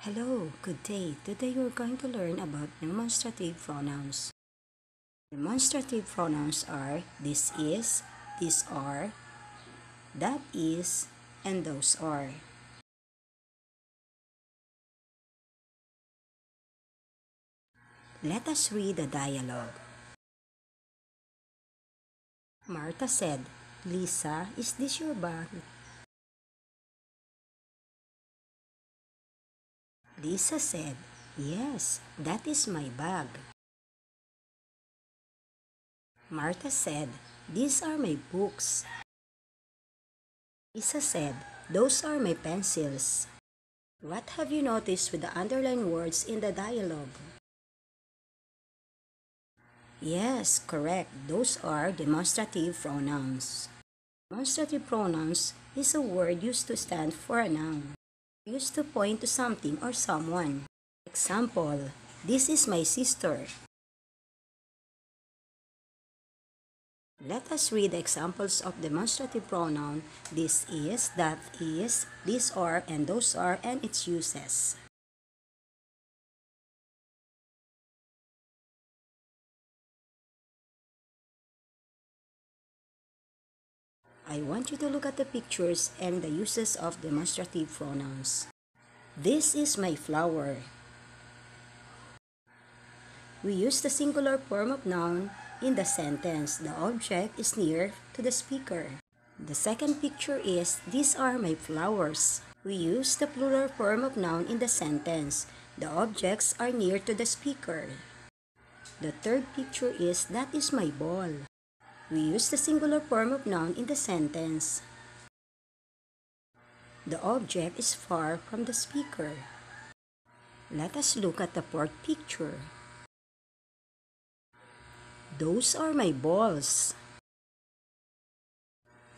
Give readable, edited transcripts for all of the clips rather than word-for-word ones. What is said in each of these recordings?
Hello, good day. Today we're going to learn about demonstrative pronouns. Demonstrative pronouns are this is, these are, that is, and those are. Let us read the dialogue. Martha said, "Lisa, is this your bag?" Lisa said, "Yes, that is my bag." Martha said, "These are my books." Lisa said, "Those are my pencils." What have you noticed with the underlined words in the dialogue? Yes, correct. Those are demonstrative pronouns. Demonstrative pronouns is a word used to stand for a noun, used to point to something or someone. Example, this is my sister. Let us read the examples of demonstrative pronoun. This is, that is, these are, and those are, and its uses. I want you to look at the pictures and the uses of demonstrative pronouns. This is my flower. We use the singular form of noun in the sentence. The object is near to the speaker. The second picture is, these are my flowers. We use the plural form of noun in the sentence. The objects are near to the speaker. The third picture is, that is my ball. We use the singular form of noun in the sentence. The object is far from the speaker. Let us look at the fourth picture. Those are my balls.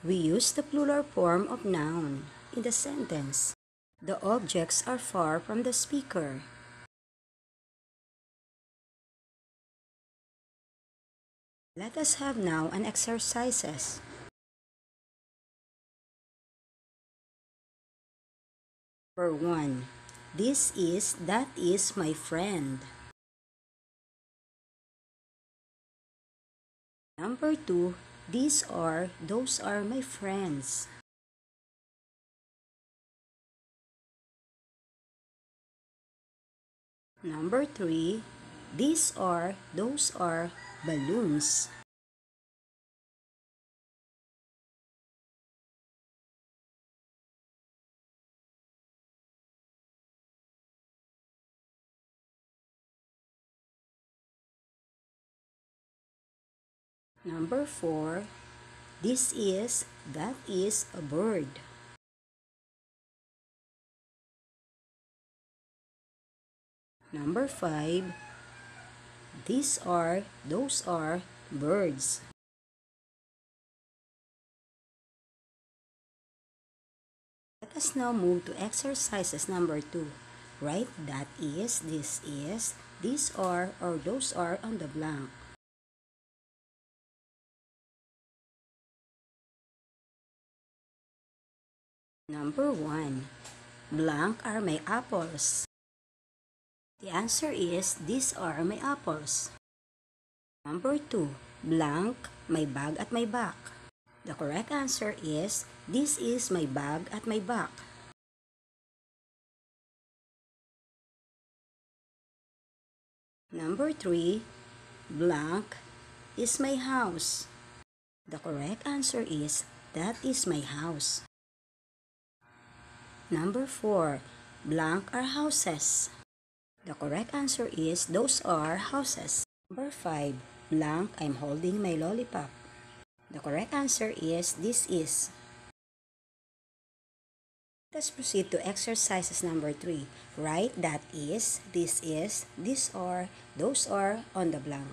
We use the plural form of noun in the sentence. The objects are far from the speaker. Let us have now an exercises. For 1, this is, that is my friend. Number 2, these are, those are my friends. Number 3, these are, those are balloons. Number 4, this is, that is a bird. Number 5, these are, those are birds. Let us now move to exercises number 2. Write that is, this is, these are, or those are on the blank. Number 1. Blank are my apples. The answer is, these are my apples. Number 2. Blank, my bag at my back. The correct answer is, this is my bag at my back. Number 3. Blank is my house. The correct answer is, that is my house. Number 4. Blank are houses. The correct answer is, those are houses. Number 5. Blank, I'm holding my lollipop. The correct answer is, this is. Let's proceed to exercises number 3. Write that is, this is, these are, those are on the blank.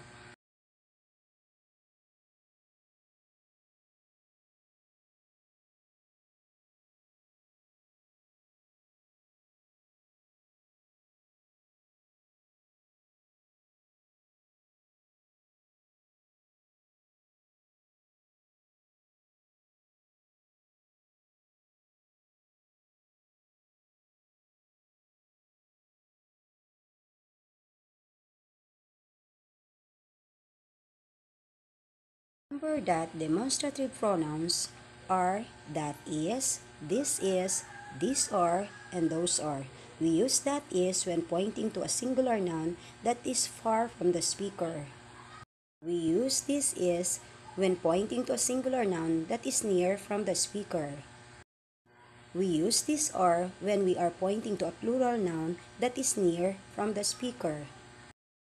Remember that demonstrative pronouns are that is, this is, these are, and those are. We use that is when pointing to a singular noun that is far from the speaker. We use this is when pointing to a singular noun that is near from the speaker. We use this are when we are pointing to a plural noun that is near from the speaker.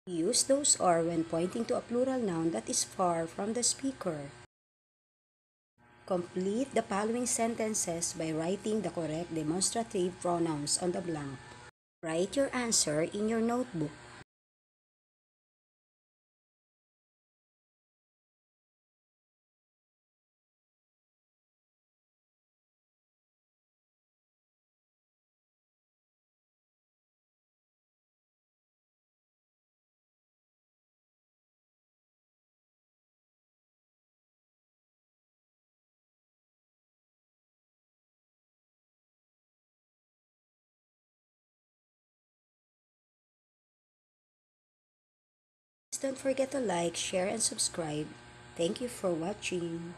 We use those are when pointing to a plural noun that is far from the speaker. Complete the following sentences by writing the correct demonstrative pronouns on the blank. Write your answer in your notebook. Don't forget to like, share, and subscribe. Thank you for watching.